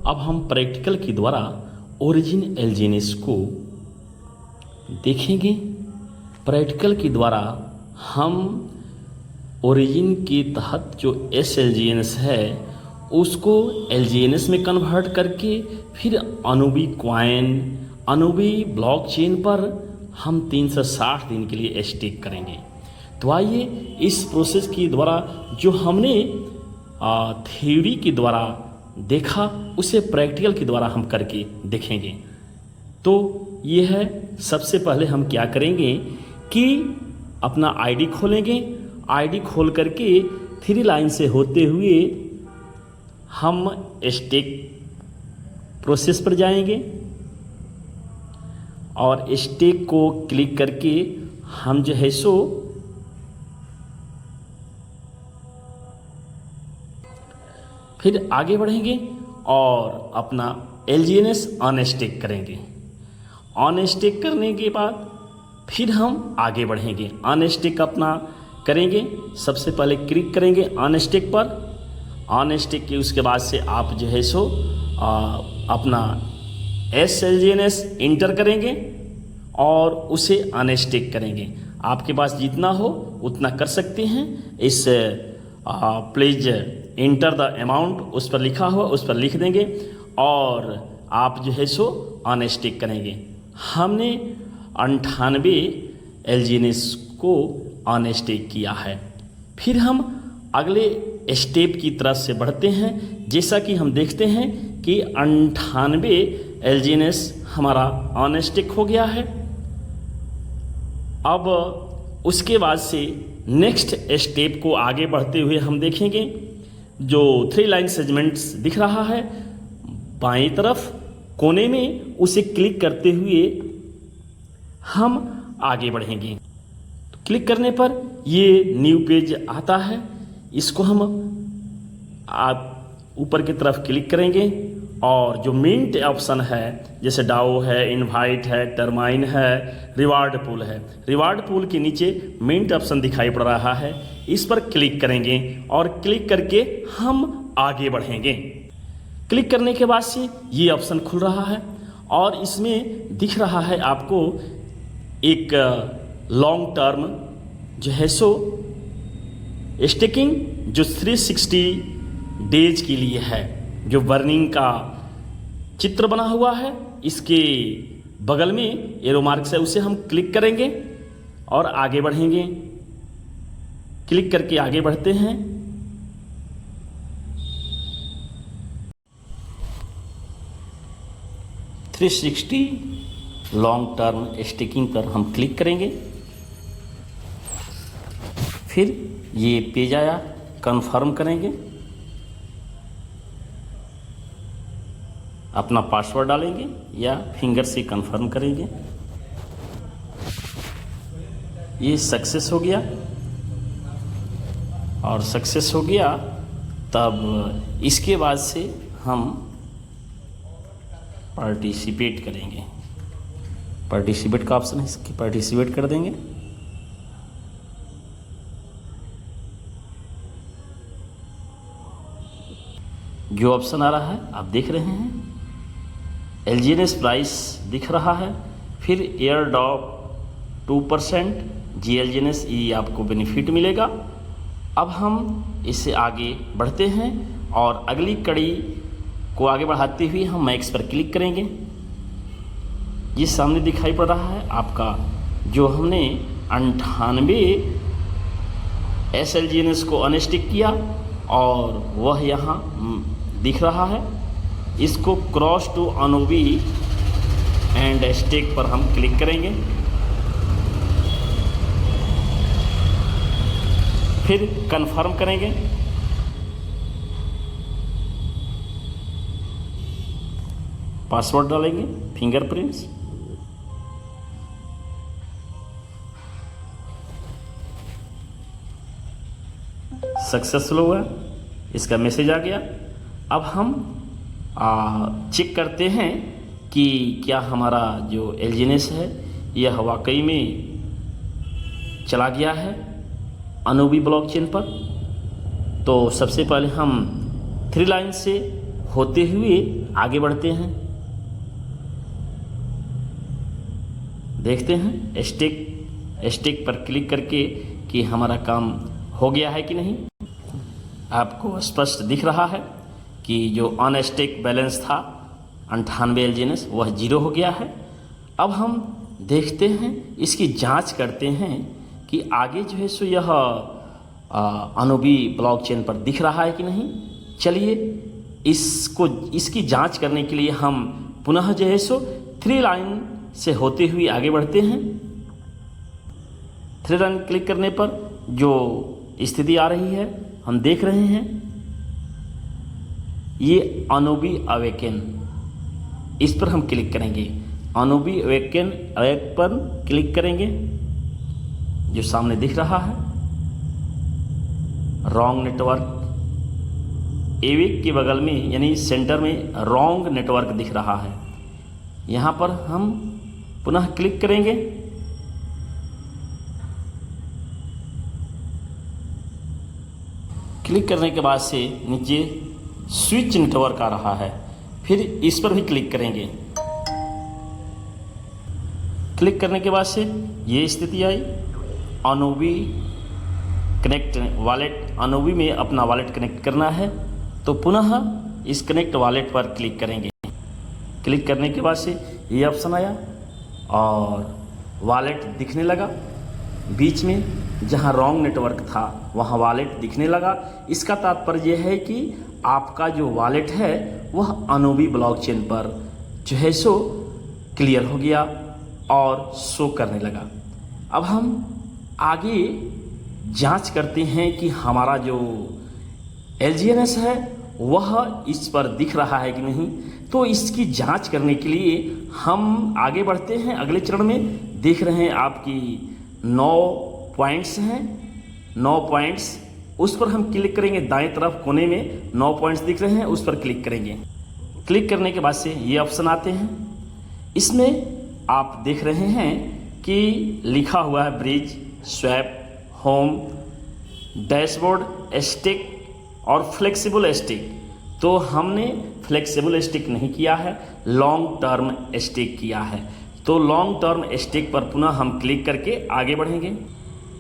अब हम प्रैक्टिकल के द्वारा ओरिजिन एलजीएनएस को देखेंगे। प्रैक्टिकल के द्वारा हम ओरिजिन के तहत जो एस एलजीएनएस है उसको एलजीएनएस में कन्वर्ट करके फिर अनुबी क्वाइन अनुबी ब्लॉकचेन पर हम 360 दिन के लिए स्टेक करेंगे। तो आइए इस प्रोसेस के द्वारा जो हमने थ्योरी के द्वारा देखा उसे प्रैक्टिकल के द्वारा हम करके देखेंगे। तो ये है, सबसे पहले हम क्या करेंगे कि अपना आईडी खोलेंगे। आईडी खोल करके 3 लाइन से होते हुए हम स्टेक प्रोसेस पर जाएंगे और स्टेक को क्लिक करके हम जो है सो फिर आगे बढ़ेंगे और अपना एलजीएनएस अनस्टेक करेंगे। अनस्टेक करने के बाद फिर हम आगे बढ़ेंगे। अनस्टेक अपना करेंगे, सबसे पहले क्लिक करेंगे अनस्टेक पर। अनस्टेक के उसके बाद से आप जो है सो अपना एस एलजीएनएस इंटर करेंगे और उसे अनस्टेक करेंगे। आपके पास जितना हो उतना कर सकते हैं। इस प्लीज इंटर द अमाउंट उस पर लिखा हुआ उस पर लिख देंगे और आप जो है सो अनस्टेक करेंगे। हमने 98 एलजीएनएस को अनस्टेक किया है। फिर हम अगले स्टेप की तरफ से बढ़ते हैं। जैसा कि हम देखते हैं कि 98 एलजीएनएस हमारा अनस्टेक हो गया है। अब उसके बाद से नेक्स्ट स्टेप को आगे बढ़ते हुए हम देखेंगे। जो 3 लाइन सेगमेंट्स दिख रहा है बाईं तरफ कोने में, उसे क्लिक करते हुए हम आगे बढ़ेंगे। तो क्लिक करने पर ये न्यू पेज आता है। इसको हम आप ऊपर की तरफ क्लिक करेंगे और जो मिंट ऑप्शन है जैसे डाओ है, इनवाइट है, टर्माइन है, रिवार्ड पूल है। रिवार्ड पूल के नीचे मिंट ऑप्शन दिखाई पड़ रहा है, इस पर क्लिक करेंगे और क्लिक करके हम आगे बढ़ेंगे। क्लिक करने के बाद से ये ऑप्शन खुल रहा है और इसमें दिख रहा है आपको एक लॉन्ग टर्म जो है सो स्टेकिंग जो 360 डेज के लिए है, जो बर्निंग का चित्र बना हुआ है। इसके बगल में एरो मार्क्स है, उसे हम क्लिक करेंगे और आगे बढ़ेंगे। क्लिक करके आगे बढ़ते हैं। $360 लॉन्ग टर्म स्टेकिंग पर हम क्लिक करेंगे। फिर ये पेज आया, कंफर्म करेंगे, अपना पासवर्ड डालेंगे या फिंगर से कंफर्म करेंगे। ये सक्सेस हो गया और सक्सेस हो गया तब इसके बाद से हम पार्टिसिपेट करेंगे। पार्टिसिपेट का ऑप्शन है, इसकी पार्टिसिपेट कर देंगे। जो ऑप्शन आ रहा है आप देख रहे हैं, एलजीएनएस प्राइस दिख रहा है, फिर एयर ड्रॉप 2% जीएलजीएनएस, ये आपको बेनिफिट मिलेगा। अब हम इससे आगे बढ़ते हैं और अगली कड़ी को आगे बढ़ाते हुए हम मैक्स पर क्लिक करेंगे। ये सामने दिखाई पड़ रहा है आपका जो हमने 98 एसएलजीएनएस को अनस्टिक किया और वह यहाँ दिख रहा है। इसको क्रॉस टू अनुबी एंड स्टेक पर हम क्लिक करेंगे। फिर कंफर्म करेंगे। पासवर्ड डालेंगे, फिंगरप्रिंट्स, सक्सेसफुल हुआ, इसका मैसेज आ गया। अब हम चेक करते हैं कि क्या हमारा जो एलजीएनएस है यह वाकई में चला गया है अनुबी ब्लॉकचेन पर। तो सबसे पहले हम 3 लाइन से होते हुए आगे बढ़ते हैं। देखते हैं स्टिक पर क्लिक करके कि हमारा काम हो गया है कि नहीं। आपको स्पष्ट दिख रहा है कि जो ऑन स्टिक बैलेंस था 98 LGNS वह 0 हो गया है। अब हम देखते हैं, इसकी जांच करते हैं कि आगे जो है सो यह अनोबी ब्लॉकचेन पर दिख रहा है कि नहीं। चलिए इसकी जांच करने के लिए हम पुनः जो है सो 3 लाइन से होते हुए आगे बढ़ते हैं। 3 लाइन क्लिक करने पर जो स्थिति आ रही है हम देख रहे हैं, ये अनोबी अवेकन, इस पर हम क्लिक करेंगे। अनोबी अवेकन पर क्लिक करेंगे, जो सामने दिख रहा है रॉन्ग नेटवर्क, एवेक के बगल में यानी सेंटर में रॉन्ग नेटवर्क दिख रहा है। यहाँ पर हम पुनः क्लिक करेंगे। क्लिक करने के बाद से नीचे स्विच नेटवर्क आ रहा है, फिर इस पर भी क्लिक करेंगे। क्लिक करने के बाद से ये स्थिति आई, अनोबी कनेक्ट वॉलेट, अनोबी में अपना वॉलेट कनेक्ट करना है तो पुनः इस कनेक्ट वॉलेट पर क्लिक करेंगे। क्लिक करने के बाद से ये ऑप्शन आया और वॉलेट दिखने लगा। बीच में जहाँ रॉन्ग नेटवर्क था वहाँ वॉलेट दिखने लगा। इसका तात्पर्य है कि आपका जो वॉलेट है वह अनोबी ब्लॉकचेन पर जो है सो क्लियर हो गया और शो करने लगा। अब हम आगे जांच करते हैं कि हमारा जो LGNS है वह इस पर दिख रहा है कि नहीं। तो इसकी जांच करने के लिए हम आगे बढ़ते हैं अगले चरण में। देख रहे हैं आपकी 9 पॉइंट्स हैं, 9 पॉइंट्स, उस पर हम क्लिक करेंगे। दाएं तरफ कोने में 9 पॉइंट्स दिख रहे हैं, उस पर क्लिक करेंगे। क्लिक करने के बाद से ये ऑप्शन आते हैं। इसमें आप देख रहे हैं कि लिखा हुआ है bridge, swap, home, dashboard, stick और फ्लेक्सिबल स्टिक। तो हमने फ्लेक्सिबल स्टिक नहीं किया है, लॉन्ग टर्म स्टिक किया है। तो लॉन्ग टर्म स्टिक पर पुनः हम क्लिक करके आगे बढ़ेंगे।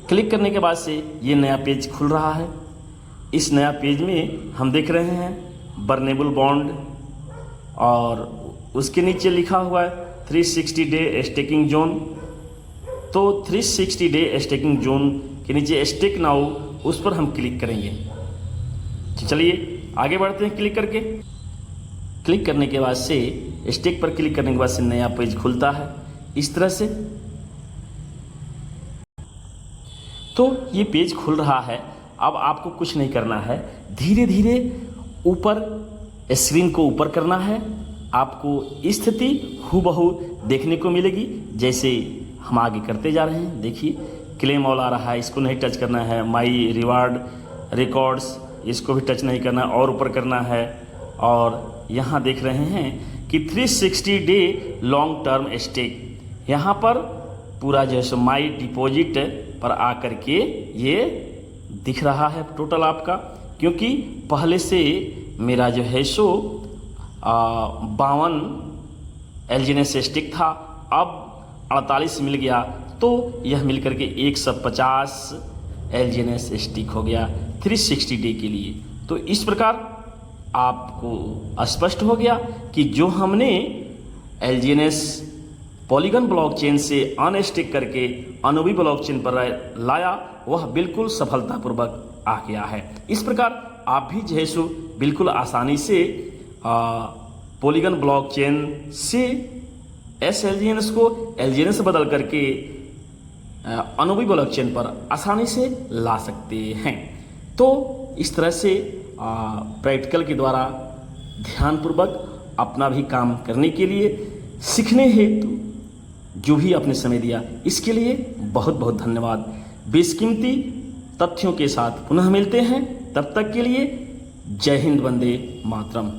क्लिक करने के बाद से ये नया पेज खुल रहा है। इस नया पेज में हम देख रहे हैं बर्नेबल बॉन्ड और उसके नीचे लिखा हुआ है 360 डे स्टेकिंग जोन। तो 360 डे स्टेकिंग जोन के नीचे स्टेक नाउ, उस पर हम क्लिक करेंगे। तो चलिए आगे बढ़ते हैं। क्लिक करके क्लिक करने के बाद से स्टेक पर क्लिक करने के बाद से नया पेज खुलता है इस तरह से। तो ये पेज खुल रहा है। अब आपको कुछ नहीं करना है, धीरे धीरे ऊपर स्क्रीन को ऊपर करना है। आपको स्थिति हूबहू देखने को मिलेगी जैसे हम आगे करते जा रहे हैं। देखिए क्लेम ऑल आ रहा है, इसको नहीं टच करना है। माई रिवार्ड रिकॉर्ड्स, इसको भी टच नहीं करना और ऊपर करना है। और यहाँ देख रहे हैं कि 360 डे लॉन्ग टर्म स्टेक, यहाँ पर पूरा जो है सो माई डिपॉजिट पर आकर के ये दिख रहा है टोटल आपका। क्योंकि पहले से मेरा जो है सो 52 LGNS स्टिक था, अब 48 मिल गया, तो यह मिलकर के 150 LGNS स्टिक हो गया 360 डे के लिए। तो इस प्रकार आपको स्पष्ट हो गया कि जो हमने LGNS पॉलीगन ब्लॉकचेन से अनस्टिक करके अनोबी ब्लॉकचेन पर लाया वह बिल्कुल सफलतापूर्वक आ गया है। इस प्रकार आप भी जो है सो बिल्कुल आसानी से पॉलीगन ब्लॉकचेन से LGNS को LGNS बदल करके अनोबी ब्लॉकचेन पर आसानी से ला सकते हैं। तो इस तरह से प्रैक्टिकल के द्वारा ध्यानपूर्वक अपना भी काम करने के लिए सीखने हेतु जो भी आपने समय दिया इसके लिए बहुत बहुत धन्यवाद। बेशकीमती तथ्यों के साथ पुनः मिलते हैं, तब तक के लिए जय हिंद, वंदे मातरम।